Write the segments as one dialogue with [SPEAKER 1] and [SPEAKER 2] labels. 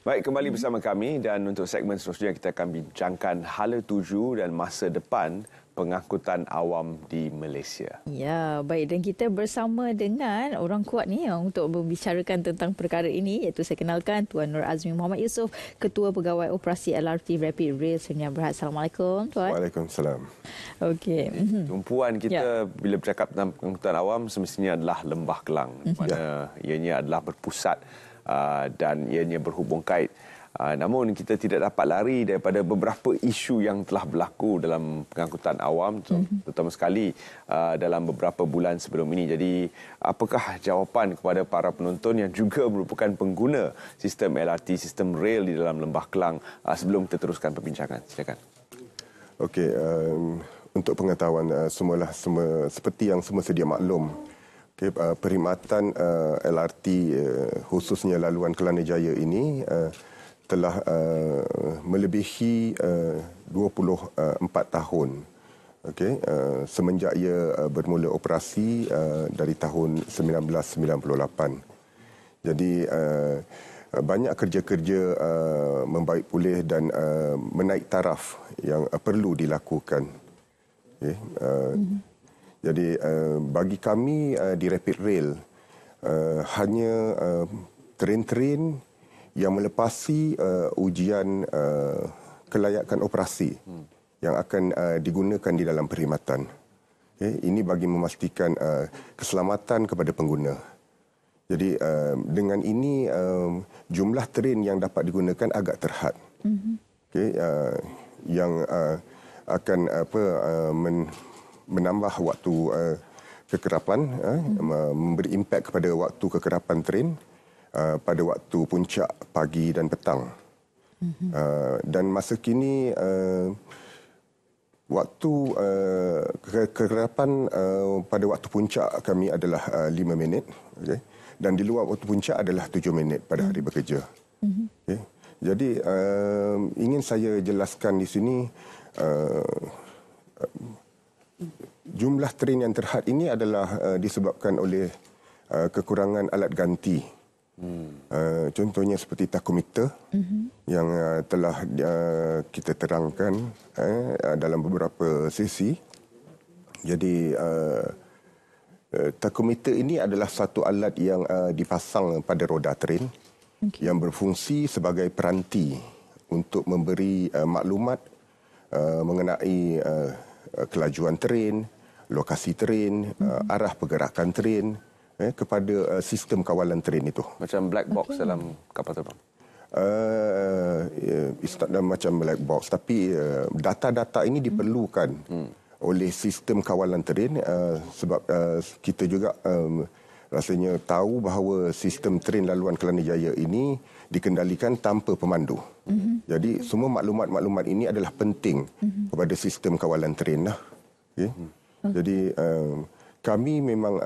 [SPEAKER 1] Baik, kembali bersama kami dan untuk segmen seterusnya kita akan bincangkan hala tuju dan masa depan pengangkutan awam di Malaysia.
[SPEAKER 2] Ya, baik, dan kita bersama dengan orang kuat ni untuk membicarakan tentang perkara ini, iaitu saya kenalkan Tuan Nur Azmi Muhammad Yusof, Ketua Pegawai Operasi LRT Rapid Rail Sdn Bhd. Assalamualaikum, Tuan.
[SPEAKER 3] Waalaikumsalam.
[SPEAKER 2] Okey.
[SPEAKER 1] Tumpuan kita bila bercakap tentang pengangkutan awam semestinya adalah Lembah Kelang, di mana ianya adalah berpusat dan ianya berhubung kait. Namun kita tidak dapat lari daripada beberapa isu yang telah berlaku dalam pengangkutan awam, terutama sekali dalam beberapa bulan sebelum ini. Jadi apakah jawapan kepada para penonton yang juga merupakan pengguna sistem LRT, sistem rail di dalam Lembah Kelang sebelum kita teruskan perbincangan? Silakan.
[SPEAKER 3] Okey, untuk pengetahuan seperti yang semua sedia maklum, perkhidmatan LRT khususnya laluan Kelana Jaya ini telah melebihi 24 tahun. Semenjak ia bermula operasi dari tahun 1998. Jadi banyak kerja-kerja membaik pulih dan menaik taraf yang perlu dilakukan. Jadi bagi kami di Rapid Rail hanya tren-tren yang melepasi ujian kelayakan operasi yang akan digunakan di dalam perkhidmatan. Ini bagi memastikan keselamatan kepada pengguna. Jadi dengan ini jumlah tren yang dapat digunakan agak terhad. Yang akan menambah waktu kekerapan, memberi impak kepada waktu kekerapan tren pada waktu puncak pagi dan petang. Dan masa kini waktu kekerapan pada waktu puncak kami adalah 5 minit. Dan di luar waktu puncak adalah 7 minit pada hari bekerja. Jadi ingin saya jelaskan di sini jumlah tren yang terhad ini adalah disebabkan oleh kekurangan alat ganti. Contohnya seperti takometer yang telah kita terangkan dalam beberapa sesi. Jadi takometer ini adalah satu alat yang dipasang pada roda tren yang berfungsi sebagai peranti untuk memberi maklumat mengenai kelajuan tren, lokasi tren, arah pergerakan tren kepada sistem kawalan tren itu.
[SPEAKER 1] Macam black box dalam kapal terbang?
[SPEAKER 3] Macam black box. Tapi data-data ini diperlukan oleh sistem kawalan tren sebab kita juga rasanya tahu bahawa sistem tren laluan Kelana Jaya ini dikendalikan tanpa pemandu. Jadi semua maklumat-maklumat ini adalah penting kepada sistem kawalan tren. Jadi kami memang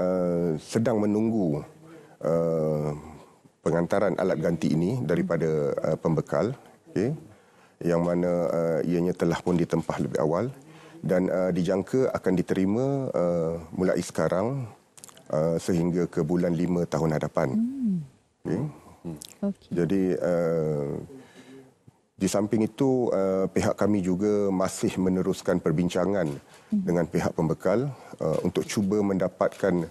[SPEAKER 3] sedang menunggu pengantaran alat ganti ini daripada pembekal, yang mana ianya telah pun ditempah lebih awal dan dijangka akan diterima mulai sekarang sehingga ke bulan 5 tahun hadapan. Jadi di samping itu pihak kami juga masih meneruskan perbincangan dengan pihak pembekal untuk cuba mendapatkan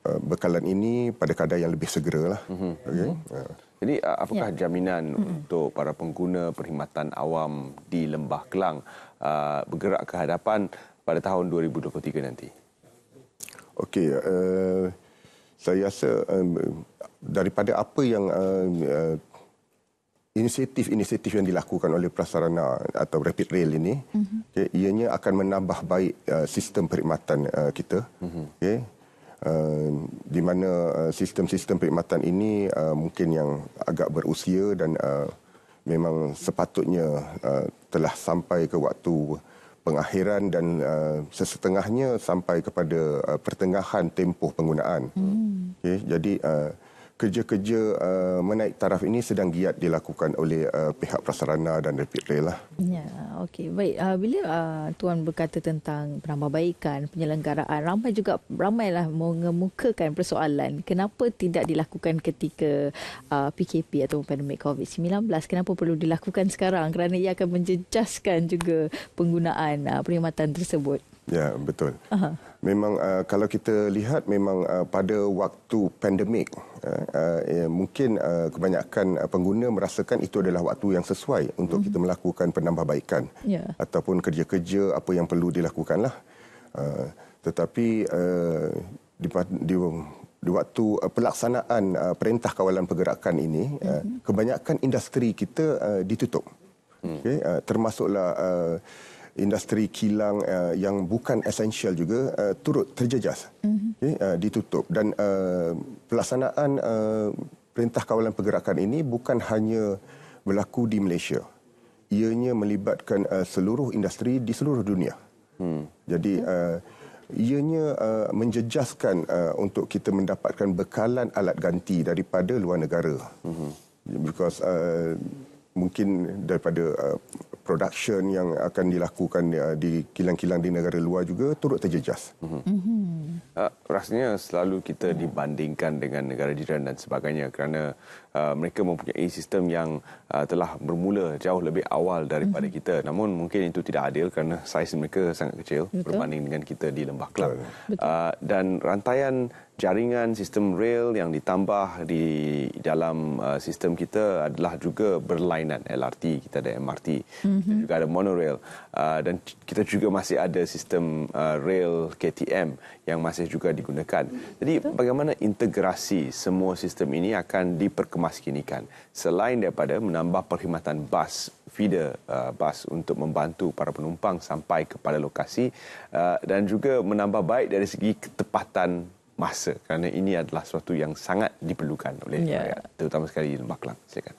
[SPEAKER 3] bekalan ini pada kadar yang lebih segera.
[SPEAKER 1] Jadi apakah jaminan untuk para pengguna perkhidmatan awam di Lembah Kelang bergerak ke hadapan pada tahun 2023 nanti?
[SPEAKER 3] Okey, saya rasa daripada apa yang inisiatif-inisiatif yang dilakukan oleh prasarana atau Rapid Rail ini, ianya akan menambah baik sistem perkhidmatan kita. Di mana sistem-sistem perkhidmatan ini mungkin yang agak berusia dan memang sepatutnya telah sampai ke waktu pengakhiran dan sesetengahnya sampai kepada pertengahan tempoh penggunaan. Jadi kerja-kerja menaik taraf ini sedang giat dilakukan oleh pihak prasarana dan Rapid Rail lah.
[SPEAKER 2] Ya, okey. Baik, bila Tuan berkata tentang penambahbaikan penyelenggaraan, ramailah mengemukakan persoalan kenapa tidak dilakukan ketika PKP atau pandemik COVID-19. Kenapa perlu dilakukan sekarang? Kerana ia akan menjejaskan juga penggunaan perkhidmatan tersebut.
[SPEAKER 3] Ya, betul. Memang kalau kita lihat memang pada waktu pandemik mungkin kebanyakan pengguna merasakan itu adalah waktu yang sesuai untuk kita melakukan penambahbaikan ataupun kerja-kerja apa yang perlu dilakukanlah. Tetapi di waktu pelaksanaan Perintah Kawalan Pergerakan ini kebanyakan industri kita ditutup. Termasuklah industri kilang yang bukan esensial juga turut terjejas, ditutup. Dan pelaksanaan Perintah Kawalan Pergerakan ini bukan hanya berlaku di Malaysia. Ianya melibatkan seluruh industri di seluruh dunia. Jadi ianya menjejaskan untuk kita mendapatkan bekalan alat ganti daripada luar negara. Because mungkin daripada production yang akan dilakukan di kilang-kilang di negara luar juga turut terjejas.
[SPEAKER 1] Rasanya selalu kita dibandingkan dengan negara jiran dan sebagainya kerana mereka mempunyai sistem yang telah bermula jauh lebih awal daripada kita. Namun mungkin itu tidak adil kerana saiz mereka sangat kecil berbanding dengan kita di Lembah Kelang. Dan rantaian jaringan sistem rail yang ditambah di dalam sistem kita adalah juga berlainan. LRT, kita ada MRT, kita juga ada monorail, dan kita juga masih ada sistem rail KTM yang masih juga digunakan. Jadi bagaimana integrasi semua sistem ini akan diperkemaskinikan selain daripada menambah perkhidmatan bas, feeder bas untuk membantu para penumpang sampai kepada lokasi, dan juga menambah baik dari segi ketepatan masa kerana ini adalah sesuatu yang sangat diperlukan oleh rakyat, terutama sekali di Lembah Kelang. Silakan.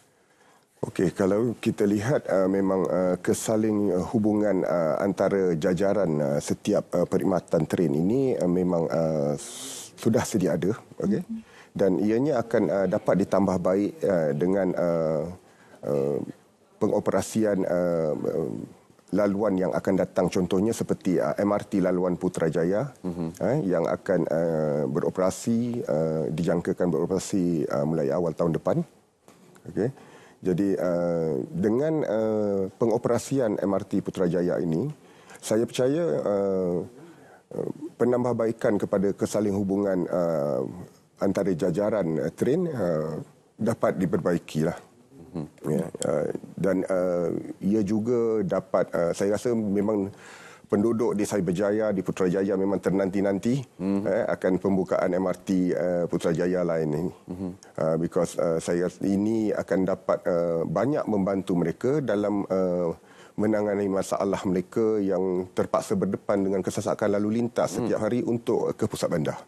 [SPEAKER 3] Okey, kalau kita lihat memang kesaling hubungan antara jajaran setiap perkhidmatan tren ini memang sudah sedia ada, okey. Dan ianya akan dapat ditambah baik dengan pengoperasian laluan yang akan datang, contohnya seperti MRT laluan Putrajaya yang akan beroperasi, dijangkakan beroperasi mulai awal tahun depan. Okey. Jadi dengan pengoperasian MRT Putrajaya ini, saya percaya penambahbaikan kepada kesaling hubungan antara jajaran tren dapat diperbaikilah. Dan ia juga dapat, saya rasa memang penduduk di Cyberjaya, di Putrajaya memang ternanti-nanti akan pembukaan MRT Putrajaya lain ini. Because saya rasa ini akan dapat banyak membantu mereka dalam menangani masalah mereka yang terpaksa berdepan dengan kesesakan lalu lintas setiap hari untuk ke pusat bandar.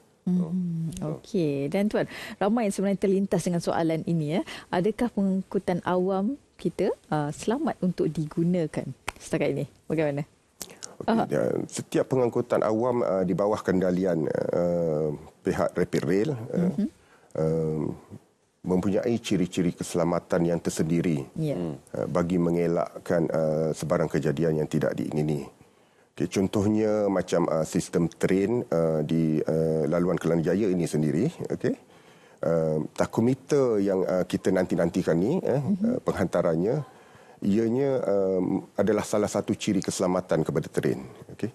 [SPEAKER 2] Okey, dan Tuan, ramai yang sebenarnya terlintas dengan soalan ini. Adakah pengangkutan awam kita selamat untuk digunakan setakat ini? Bagaimana?
[SPEAKER 3] Setiap pengangkutan awam di bawah kendalian pihak Rapid Rail mempunyai ciri-ciri keselamatan yang tersendiri bagi mengelakkan sebarang kejadian yang tidak diingini. Okay, contohnya macam sistem tren di laluan Kelana Jaya ini sendiri, okay. Takometer yang kita nanti-nantikan ni, penghantarannya, ianya adalah salah satu ciri keselamatan kepada tren. Okay.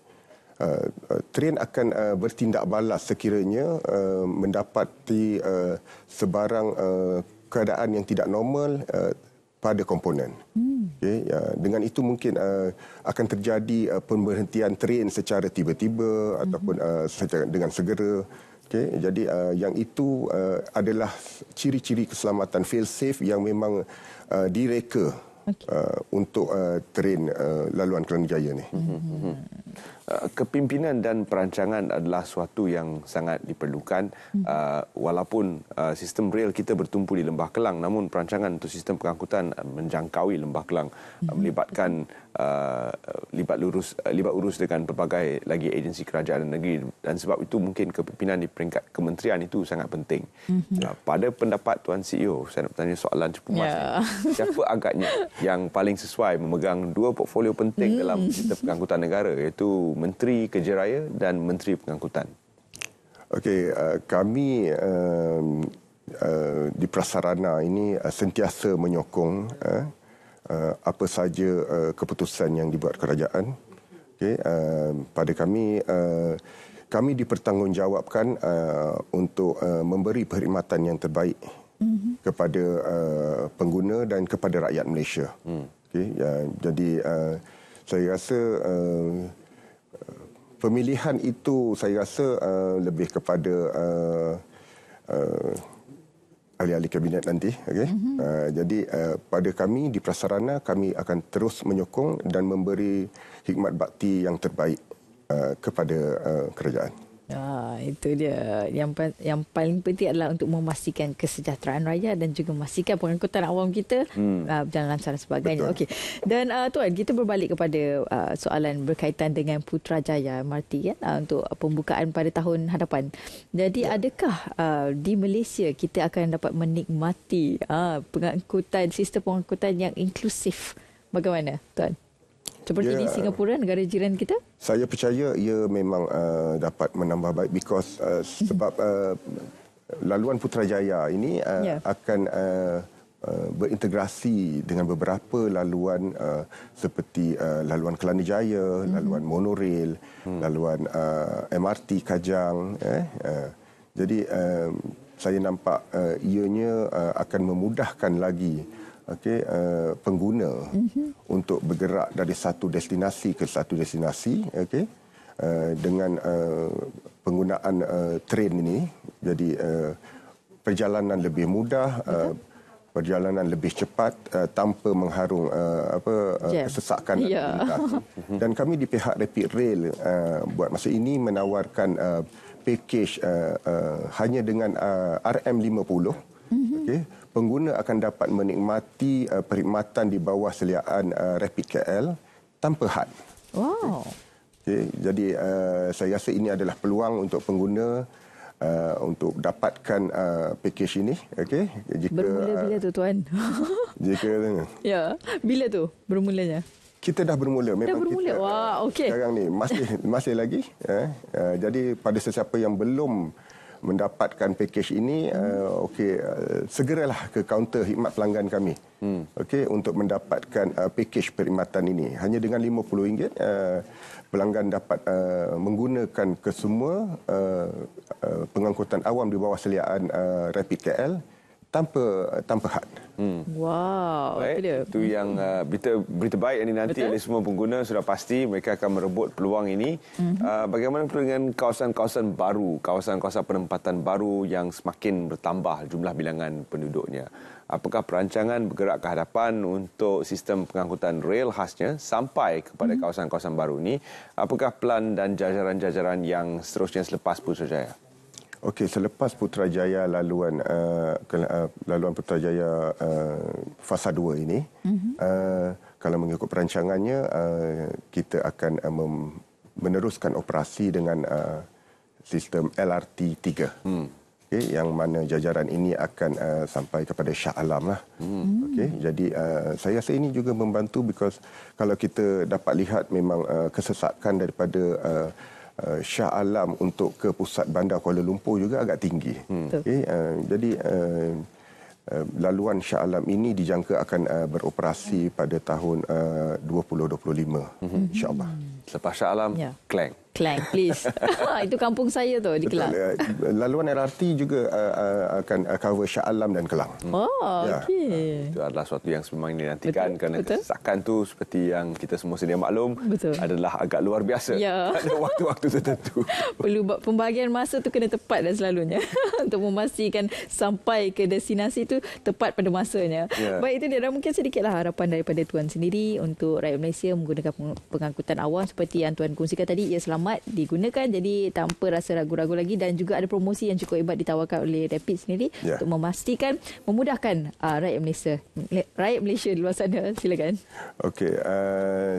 [SPEAKER 3] Tren akan bertindak balas sekiranya mendapati sebarang keadaan yang tidak normal pada komponen. Okay, dengan itu mungkin akan terjadi pemberhentian tren secara tiba-tiba ataupun dengan segera. Okay, jadi yang itu adalah ciri-ciri keselamatan fail safe yang memang direka untuk tren laluan Kelana Jaya ni.
[SPEAKER 1] kepimpinan dan perancangan adalah suatu yang sangat diperlukan. Walaupun sistem rel kita bertumpu di Lembah Kelang, namun perancangan untuk sistem pengangkutan menjangkaui Lembah Kelang, melibatkan libat urus dengan pelbagai lagi agensi kerajaan dan negeri, dan sebab itu mungkin kepimpinan di peringkat kementerian itu sangat penting. Pada pendapat Tuan CEO, saya nak bertanya soalan cepu masa. Siapa agaknya yang paling sesuai memegang dua portfolio penting dalam sistem pengangkutan negara, iaitu Menteri Kerja Raya dan Menteri Pengangkutan?
[SPEAKER 3] Okey, kami di prasarana ini sentiasa menyokong apa saja keputusan yang dibuat kerajaan. Okey, pada kami dipertanggungjawabkan untuk memberi perkhidmatan yang terbaik kepada pengguna dan kepada rakyat Malaysia. Okey, jadi saya rasa pemilihan itu saya rasa lebih kepada ahli-ahli kabinet nanti. Okay? Jadi pada kami di prasarana, kami akan terus menyokong dan memberi khidmat bakti yang terbaik kepada kerajaan.
[SPEAKER 2] Itu dia. Yang paling penting adalah untuk memastikan kesejahteraan rakyat dan juga memastikan pengangkutan awam kita berjalan lancar dan sebagainya. Okey. Dan Tuan, kita berbalik kepada soalan berkaitan dengan Putrajaya MRT untuk pembukaan pada tahun hadapan. Jadi adakah di Malaysia kita akan dapat menikmati sistem pengangkutan yang inklusif? Bagaimana, Tuan? Seperti di Singapura, negara jiran kita?
[SPEAKER 3] Saya percaya ia memang dapat menambah baik because sebab laluan Putrajaya ini akan berintegrasi dengan beberapa laluan seperti laluan Kelana Jaya, laluan monorail, laluan MRT Kajang. Jadi saya nampak ianya akan memudahkan lagi pengguna untuk bergerak dari satu destinasi ke satu destinasi, dengan penggunaan train ini. Jadi perjalanan lebih mudah, perjalanan lebih cepat tanpa mengharung kesesakan lintas. Dan kami di pihak Rapid Rail buat masa ini menawarkan package hanya dengan RM50. Pengguna akan dapat menikmati perkhidmatan di bawah seliaan Rapid KL tanpa had.
[SPEAKER 2] Wow.
[SPEAKER 3] Jadi saya rasa ini adalah peluang untuk pengguna untuk dapatkan package ini. Jika,
[SPEAKER 2] bermula bila tu, Tuan? Ya, bila tu bermulanya?
[SPEAKER 3] Kita dah bermula.
[SPEAKER 2] Dah bermula. Wah, okey.
[SPEAKER 3] Sekarang ni masih lagi. Jadi pada sesiapa yang belum mendapatkan package ini, segeralah ke kaunter khidmat pelanggan kami. Untuk mendapatkan package perkhidmatan ini. Hanya dengan RM50 pelanggan dapat menggunakan kesemua pengangkutan awam di bawah seliaan Rapid KL tanpa had.
[SPEAKER 2] Wow.
[SPEAKER 1] Baik, itu yang berita baik yang dinanti oleh semua pengguna. Sudah pasti mereka akan merebut peluang ini. Bagaimana dengan kawasan-kawasan baru, kawasan-kawasan penempatan baru yang semakin bertambah jumlah bilangan penduduknya? Apakah perancangan bergerak ke hadapan untuk sistem pengangkutan rel khasnya sampai kepada kawasan-kawasan baru ini? Apakah plan dan jajaran-jajaran yang seterusnya selepas Putrajaya?
[SPEAKER 3] Selepas Putrajaya laluan Putrajaya fasa 2 ini, kalau mengikut perancangannya, kita akan meneruskan operasi dengan sistem LRT 3. Yang mana jajaran ini akan sampai kepada Shah Alam lah. Jadi saya rasa ini juga membantu because kalau kita dapat lihat memang kesesakan daripada Shah Alam untuk ke pusat bandar Kuala Lumpur juga agak tinggi. Jadi laluan Shah Alam ini dijangka akan beroperasi pada tahun 2025, insya-Allah.
[SPEAKER 1] Selepas Shah Alam, Klang.
[SPEAKER 2] Klang, please. Itu kampung saya tu di Kelang.
[SPEAKER 3] Laluan LRT juga akan cover Shah Alam dan Kelang.
[SPEAKER 2] Okey.
[SPEAKER 1] Itu adalah sesuatu yang memang dinantikan kerana kesesakan tu seperti yang kita semua sedia maklum adalah agak luar biasa. Ada waktu-waktu tertentu.
[SPEAKER 2] Perlu pembahagian masa tu kena tepat dan selalunya untuk memastikan sampai ke destinasi tu tepat pada masanya. Baik, itu dia. Dan mungkin sedikitlah harapan daripada Tuan sendiri untuk rakyat Malaysia menggunakan pengangkutan awam seperti seperti yang Tuan kongsikan tadi, ia selamat digunakan, jadi tanpa rasa ragu-ragu lagi, dan juga ada promosi yang cukup hebat ditawarkan oleh Rapid sendiri untuk memastikan, memudahkan rakyat Malaysia di luar sana. Silakan.
[SPEAKER 3] Okey,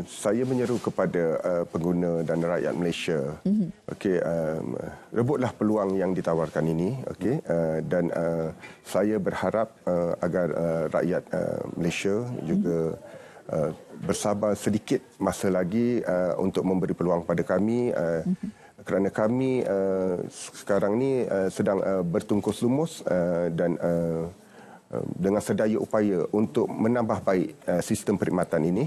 [SPEAKER 3] saya menyeru kepada pengguna dan rakyat Malaysia. Okey, rebutlah peluang yang ditawarkan ini. Okey, dan saya berharap agar rakyat Malaysia juga bersabar sedikit masa lagi untuk memberi peluang pada kami, kerana kami sekarang ni sedang bertungkus lumus dan dengan sedaya upaya untuk menambah baik sistem perkhidmatan ini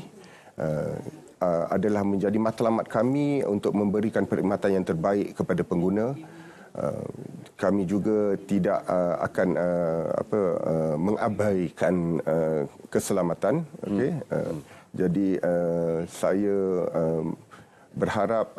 [SPEAKER 3] adalah menjadi matlamat kami untuk memberikan perkhidmatan yang terbaik kepada pengguna. Kami juga tidak akan mengabaikan keselamatan. Okay? Jadi saya berharap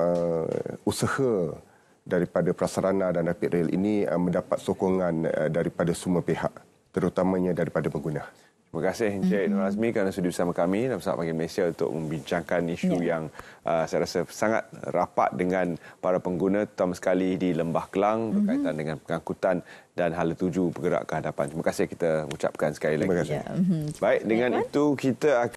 [SPEAKER 3] usaha daripada prasarana dan Rapid Rail ini mendapat sokongan daripada semua pihak, terutamanya daripada pengguna.
[SPEAKER 1] Terima kasih Encik Nur Azmi kerana sudi bersama kami dalam Saat Pagi Malaysia untuk membincangkan isu yang saya rasa sangat rapat dengan para pengguna, terutama sekali di Lembah Kelang berkaitan dengan pengangkutan dan hala tuju bergerak ke hadapan. Terima kasih kita ucapkan sekali lagi.
[SPEAKER 3] Terima kasih.
[SPEAKER 1] Baik, dengan itu kita akan